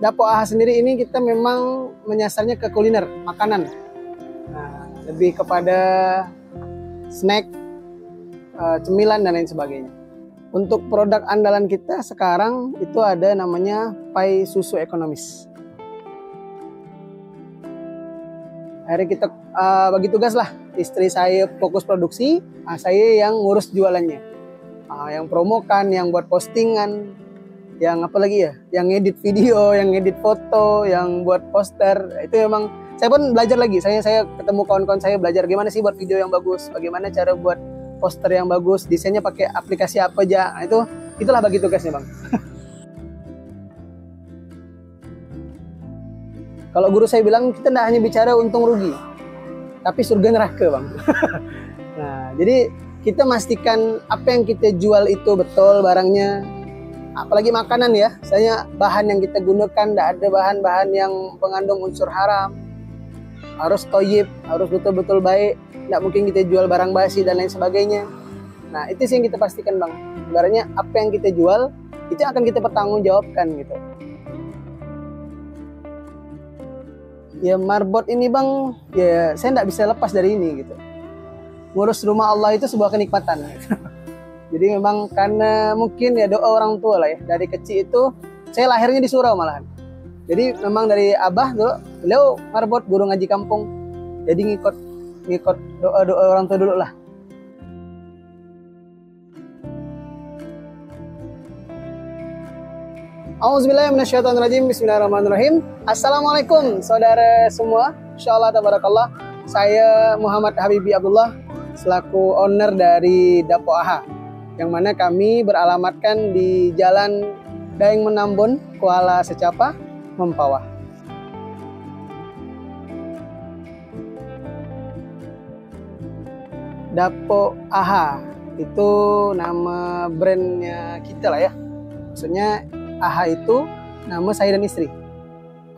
Dapo AHA sendiri ini kita memang menyasarnya ke kuliner, makanan. Nah, lebih kepada snack, cemilan dan lain sebagainya. Untuk produk andalan kita sekarang itu ada namanya pai susu ekonomis. Akhirnya kita bagi tugas lah, istri saya fokus produksi, saya yang ngurus jualannya, yang promokan, yang buat postingan, yang apa lagi ya, yang edit video, yang edit foto, yang buat poster. Itu memang saya pun belajar lagi. Saya ketemu kawan-kawan saya, belajar gimana sih buat video yang bagus, bagaimana cara buat poster yang bagus, desainnya pakai aplikasi apa aja. Nah, itulah bagi tugasnya, Bang. Kalau guru saya bilang, kita tidak hanya bicara untung rugi, tapi surga neraka, Bang. Nah, jadi kita pastikan apa yang kita jual itu betul barangnya. Apalagi makanan ya, misalnya bahan yang kita gunakan tidak ada bahan-bahan yang mengandung unsur haram. Harus toyib, harus betul-betul baik. Tidak mungkin kita jual barang basi dan lain sebagainya. Nah, itu sih yang kita pastikan, Bang. Ibaratnya apa yang kita jual, itu akan kita pertanggungjawabkan gitu. Ya marbot ini, Bang, ya saya tidak bisa lepas dari ini gitu. Ngurus rumah Allah itu sebuah kenikmatan gitu. Jadi memang karena mungkin ya doa orang tua lah ya. Dari kecil itu saya lahirnya di surau malahan. Jadi memang dari abah dulu, beliau marbot guru ngaji kampung. Jadi ngikut doa orang tua dulu lah. Auzubillahiminasyaitonirrajim. Bismillahirrahmanirrahim. Assalamualaikum saudara semua. Insyaallah tabarakallah. Saya Muhammad Habibi Abdullah selaku owner dari Dapo AHA, yang mana kami beralamatkan di Jalan Daeng Menambun, Kuala Secapa, Mempawah. Dapo AHA itu nama brandnya kita lah ya. Maksudnya AHA itu nama saya dan istri,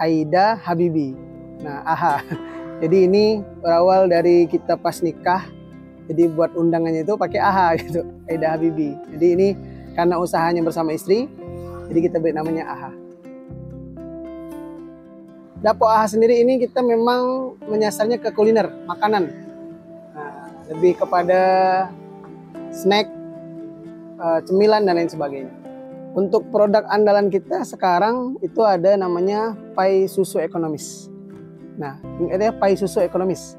Aida Habibi. Nah, AHA. Jadi ini berawal dari kita pas nikah. Jadi buat undangannya itu pakai AHA gitu, Aida Habibi. Jadi ini karena usahanya bersama istri, jadi kita beri namanya AHA. Dapo AHA sendiri ini kita memang menyasarnya ke kuliner, makanan. Nah, lebih kepada snack, cemilan dan lain sebagainya. Untuk produk andalan kita sekarang itu ada namanya pai susu ekonomis. Nah, ini ada pai susu ekonomis.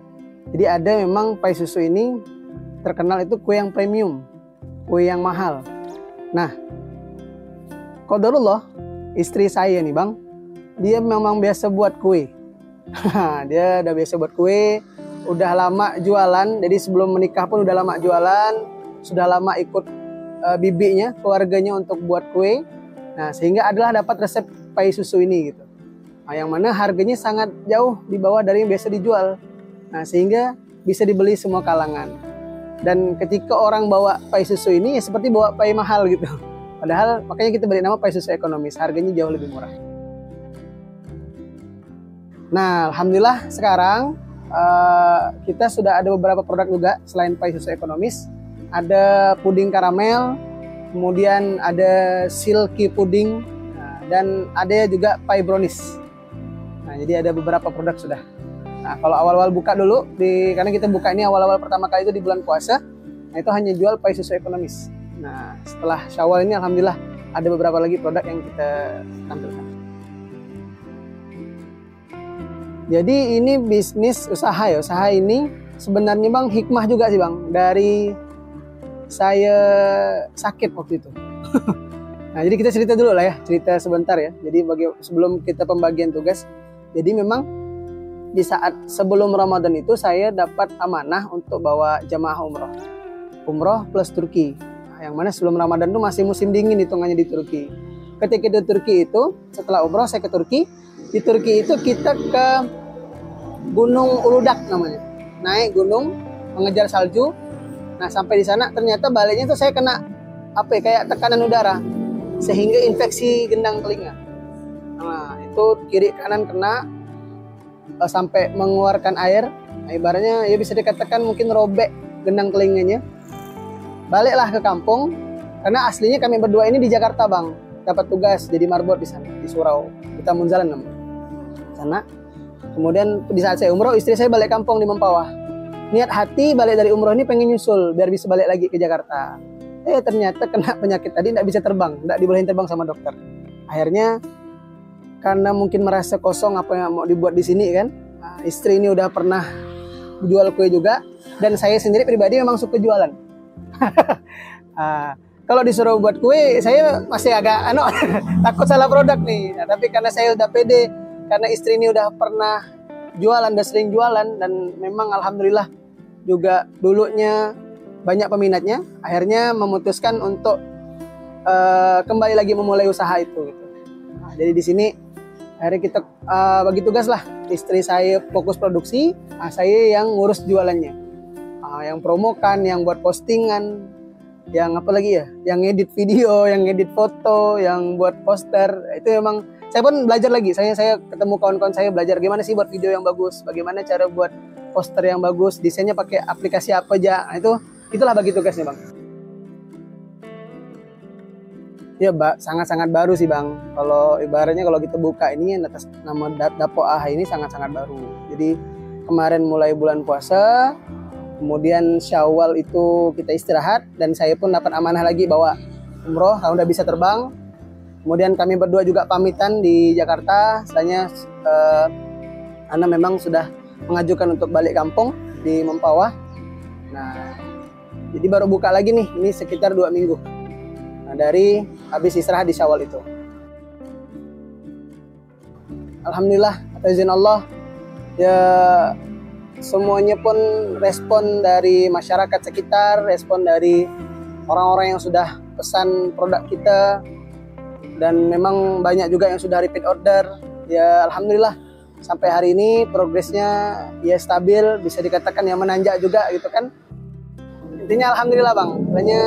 Jadi ada memang pai susu ini terkenal itu kue yang premium, kue yang mahal. Nah, qadarullah, istri saya nih, Bang, dia memang biasa buat kue. Dia udah biasa buat kue, udah lama jualan. Jadi sebelum menikah pun udah lama jualan, sudah lama ikut bibinya, keluarganya untuk buat kue. Nah, sehingga adalah dapat resep pai susu ini gitu. Nah, yang mana harganya sangat jauh di bawah dari yang biasa dijual. Nah, sehingga bisa dibeli semua kalangan. Dan ketika orang bawa pai susu ini ya seperti bawa pai mahal gitu. Padahal makanya kita beri nama pai susu ekonomis, harganya jauh lebih murah. Nah, alhamdulillah sekarang kita sudah ada beberapa produk juga selain pai susu ekonomis. Ada puding karamel, kemudian ada silky puding, dan ada juga pie brownies. Nah, jadi ada beberapa produk sudah. Nah, kalau awal-awal buka dulu, karena kita buka ini awal-awal pertama kali itu di bulan puasa, nah itu hanya jual pie susu ekonomis. Nah, setelah Syawal ini alhamdulillah ada beberapa lagi produk yang kita tampilkan. Jadi ini bisnis usaha ya. Usaha ini sebenarnya, Bang, hikmah juga sih, Bang, dari saya sakit waktu itu. Nah, jadi kita cerita dulu lah ya, cerita sebentar ya. Jadi sebelum kita pembagian tugas, jadi memang di saat sebelum Ramadan itu saya dapat amanah untuk bawa jamaah umroh plus Turki. Nah, yang mana sebelum Ramadan itu masih musim dingin hitungannya di Turki. Ketika di Turki itu, setelah umroh saya ke Turki. Di Turki itu kita ke Gunung Uludak namanya, naik gunung mengejar salju. Nah, sampai di sana ternyata baliknya tuh saya kena kayak tekanan udara sehingga infeksi gendang telinga. Nah, itu kiri kanan kena sampai mengeluarkan air. Nah, ibaratnya ya bisa dikatakan mungkin robek gendang telinganya. Baliklah ke kampung karena aslinya kami berdua ini di Jakarta, Bang. Dapat tugas jadi marbot di sana di surau. Kota Munzalan namanya. Sana. Kemudian di saat saya umroh, istri saya balik kampung di Mempawah. Niat hati balik dari umroh ini pengen nyusul biar bisa balik lagi ke Jakarta. Ternyata kena penyakit tadi, tidak bisa terbang, tidak dibolehin terbang sama dokter. Akhirnya karena mungkin merasa kosong apa yang mau dibuat di sini kan, istri ini udah pernah jual kue juga, dan saya sendiri pribadi memang suka jualan. Kalau disuruh buat kue, saya masih agak takut salah produk nih. Nah, tapi karena saya udah pede, karena istri ini udah pernah jualan, udah sering jualan, dan memang alhamdulillah juga dulunya banyak peminatnya, akhirnya memutuskan untuk kembali lagi memulai usaha itu. Gitu. Nah, jadi di sini akhirnya kita bagi tugas lah, istri saya fokus produksi, saya yang ngurus jualannya, yang promokan, yang buat postingan, yang apa lagi ya, yang edit video, yang edit foto, yang buat poster. Itu memang saya pun belajar lagi. Saya ketemu kawan-kawan saya, belajar gimana sih buat video yang bagus, bagaimana cara buat poster yang bagus, desainnya pakai aplikasi apa aja. Nah, itulah bagi tugasnya, Bang. Ya, sangat-sangat baru sih, Bang. Kalau ibaratnya kalau kita buka ini atas nama Dapo Ah ini sangat-sangat baru. Jadi kemarin mulai bulan puasa, kemudian Syawal itu kita istirahat, dan saya pun dapat amanah lagi bawa umroh, kalau udah bisa terbang. Kemudian kami berdua juga pamitan di Jakarta. Setelahnya Ana memang sudah mengajukan untuk balik kampung di Mempawah. Nah, jadi baru buka lagi nih, ini sekitar 2 minggu. Nah, dari habis istirahat di Syawal itu. Alhamdulillah, atas izin Allah, ya semuanya pun respon dari masyarakat sekitar, respon dari orang-orang yang sudah pesan produk kita, dan memang banyak juga yang sudah repeat order. Ya alhamdulillah sampai hari ini progresnya ya stabil, bisa dikatakan ya menanjak juga gitu kan. Intinya alhamdulillah, Bang. Hanya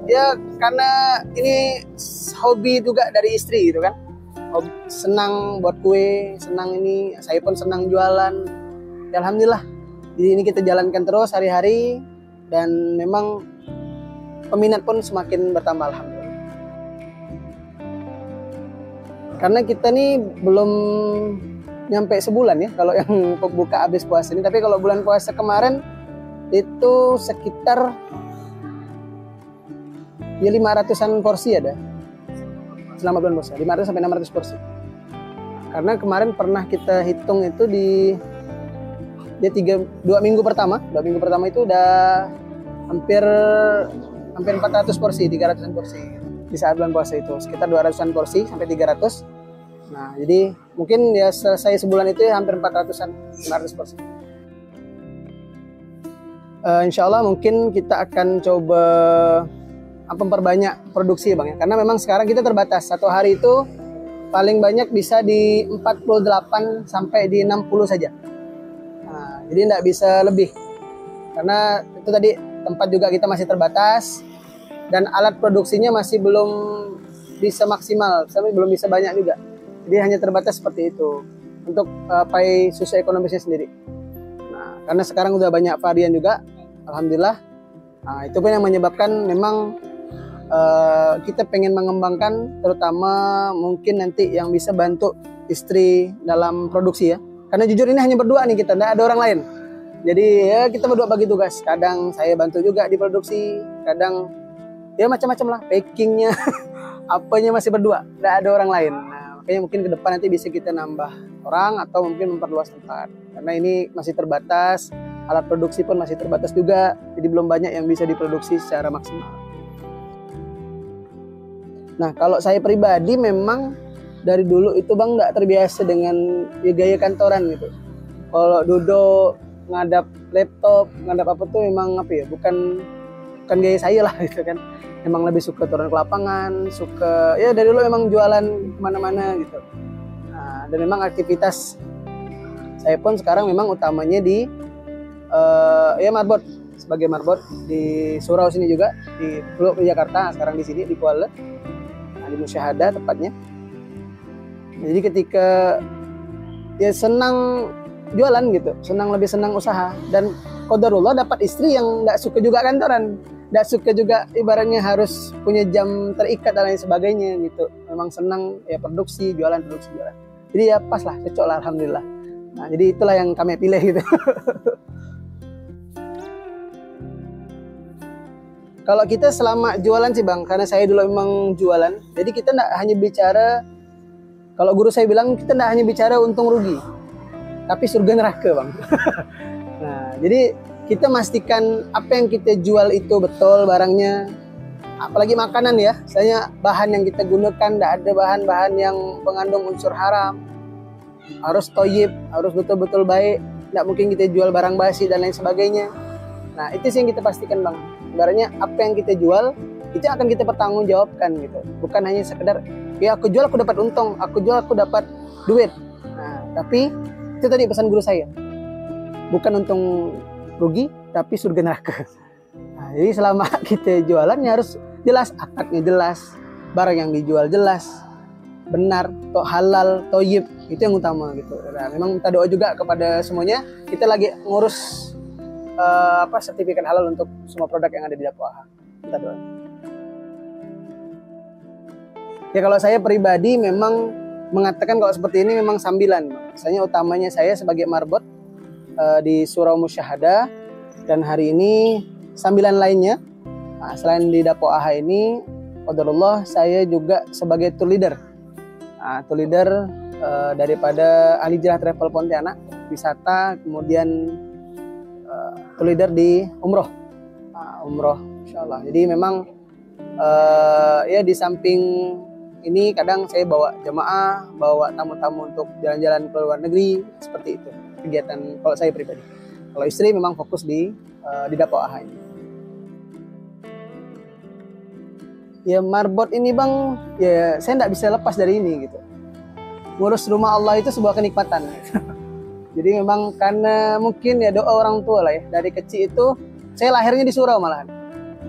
ya karena ini hobi juga dari istri gitu kan. Senang buat kue, senang ini, saya pun senang jualan. Ya alhamdulillah. Jadi ini kita jalankan terus hari-hari, dan memang peminat pun semakin bertambah alhamdulillah. Karena kita nih belum nyampe sebulan ya kalau yang buka habis puasa ini, tapi kalau bulan puasa kemarin itu sekitar ya 500-an porsi ada selama bulan puasa, 500 sampai 600 porsi. Karena kemarin pernah kita hitung itu di 2 minggu pertama itu udah hampir 400 porsi, 300-an porsi. Di saat bulan puasa itu sekitar 200-an porsi sampai 300. Nah, jadi mungkin ya selesai sebulan itu ya hampir 400-an, 500 porsi. Insya Allah mungkin kita akan coba memperbanyak produksi, Bang ya. Karena memang sekarang kita terbatas. Satu hari itu paling banyak bisa di 48 sampai di 60 saja. Nah, jadi tidak bisa lebih. Karena itu tadi tempat juga kita masih terbatas, dan alat produksinya masih belum bisa maksimal, belum bisa banyak juga. Jadi hanya terbatas seperti itu untuk pai susu ekonomisnya sendiri. Nah, karena sekarang udah banyak varian juga, alhamdulillah. Nah, itu pun yang menyebabkan memang kita pengen mengembangkan, terutama mungkin nanti yang bisa bantu istri dalam produksi ya. Karena jujur ini hanya berdua nih kita, tidak ada orang lain. Jadi ya kita berdua bagi tugas. Kadang saya bantu juga di produksi, kadang ya macam-macam lah, packingnya, apanya masih berdua, tidak ada orang lain. Nah, makanya mungkin ke depan nanti bisa kita nambah orang atau mungkin memperluas tempat. Karena ini masih terbatas, alat produksi pun masih terbatas juga, jadi belum banyak yang bisa diproduksi secara maksimal. Nah, kalau saya pribadi memang dari dulu itu, Bang, nggak terbiasa dengan gaya kantoran gitu. Kalau duduk ngadap laptop, ngadap apa tuh memang apa ya, bukan gaya saya lah gitu kan. Emang lebih suka turun ke lapangan, suka ya dari dulu emang jualan kemana-mana gitu. Nah, dan memang aktivitas saya pun sekarang memang utamanya di ya marbot, sebagai marbot di Surau sini juga, di Pulau Jakarta, sekarang di sini di Kuala, nah, di Musyahadah tepatnya. Jadi ketika ya senang jualan gitu, lebih senang usaha, dan qadarullah dapat istri yang nggak suka juga kantoran, nggak suka juga ibaratnya harus punya jam terikat dan lain sebagainya gitu. Memang senang ya produksi jualan. Jadi ya pas lah, cocok lah alhamdulillah. Nah, jadi itulah yang kami pilih gitu. Kalau kita selama jualan sih Bang, karena saya dulu memang jualan, jadi kita tidak hanya bicara, kalau guru saya bilang kita tidak hanya bicara untung rugi, tapi surga neraka Bang. Nah, jadi kita pastikan apa yang kita jual itu betul barangnya, apalagi makanan ya, misalnya bahan yang kita gunakan tidak ada bahan-bahan yang mengandung unsur haram, harus toyib, harus betul-betul baik, tidak mungkin kita jual barang basi dan lain sebagainya. Nah, itu sih yang kita pastikan Bang. Sebenarnya apa yang kita jual itu akan kita pertanggungjawabkan gitu. Bukan hanya sekedar ya aku jual aku dapat untung, aku jual aku dapat duit. Nah, tapi itu tadi pesan guru saya. Bukan untung rugi tapi surga neraka. Nah, jadi selama kita jualannya harus jelas, akadnya jelas, barang yang dijual jelas, benar, halal, toyib, itu yang utama gitu. Nah, memang minta doa juga kepada semuanya. Kita lagi ngurus sertifikat halal untuk semua produk yang ada di Dapo AHA. Minta doa. Ya kalau saya pribadi memang mengatakan kalau seperti ini memang sambilan. Misalnya utamanya saya sebagai marbot di Surau Musyahadah, dan hari ini sambilan lainnya. Nah, selain di Dapo AHA ini, qadarullah saya juga sebagai tour leader. Nah, tour leader daripada Al Hijrah Travel Pontianak, wisata, kemudian tour leader di umroh. Umroh insyaallah. Jadi memang ya di samping ini kadang saya bawa jemaah, bawa tamu-tamu untuk jalan-jalan ke luar negeri, seperti itu kegiatan kalau saya pribadi. Kalau istri memang fokus di Dapo AHA ini. Ya marbot ini Bang, ya saya tidak bisa lepas dari ini gitu. Ngurus rumah Allah itu sebuah kenikmatan. Gitu. Jadi memang karena mungkin ya doa orang tua lah ya. Dari kecil itu saya lahirnya di surau malahan.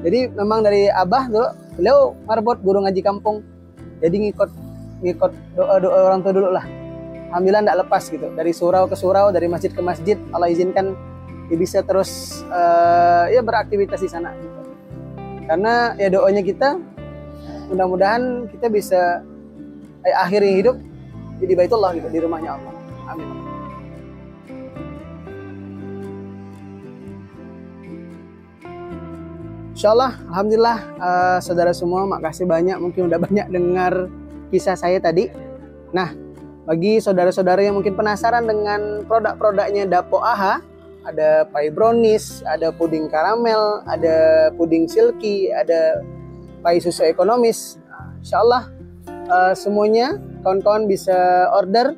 Jadi memang dari abah dulu, beliau marbot guru ngaji kampung. Jadi ngikut doa orang tua dulu lah. Alhamdulillah tidak lepas gitu. Dari surau ke surau, dari masjid ke masjid. Allah izinkan ya bisa terus ya beraktivitas di sana. Gitu. Karena ya doanya kita, mudah-mudahan kita bisa akhiri hidup di Baitullah gitu, di rumahnya Allah. Amin. Insyaallah, alhamdulillah saudara semua, makasih banyak, mungkin udah banyak dengar kisah saya tadi. Nah, bagi saudara-saudara yang mungkin penasaran dengan produk-produknya Dapo AHA, ada pie brownies, ada puding karamel, ada puding silky, ada pie susu ekonomis. Nah, insyaallah semuanya kawan-kawan bisa order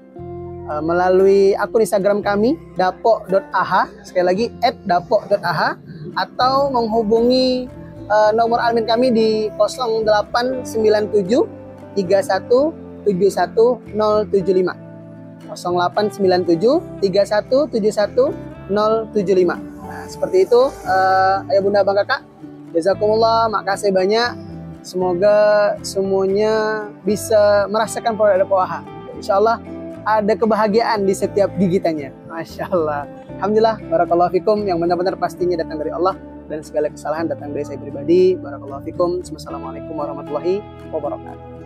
melalui akun Instagram kami dapo.aha, sekali lagi @dapo.aha, atau menghubungi nomor admin kami di 0897 31 71 075 0897 31 71 075. Nah, seperti itu ayah bunda bang kakak, jazakumullah, makasih banyak. Semoga semuanya bisa merasakan produk Dapo AHA. Insyaallah ada kebahagiaan di setiap gigitannya. Masya Allah. Alhamdulillah, barakallahu fikum. Yang benar-benar pastinya datang dari Allah, dan segala kesalahan datang dari saya pribadi. Barakallahu fikum. Wassalamualaikum warahmatullahi wabarakatuh.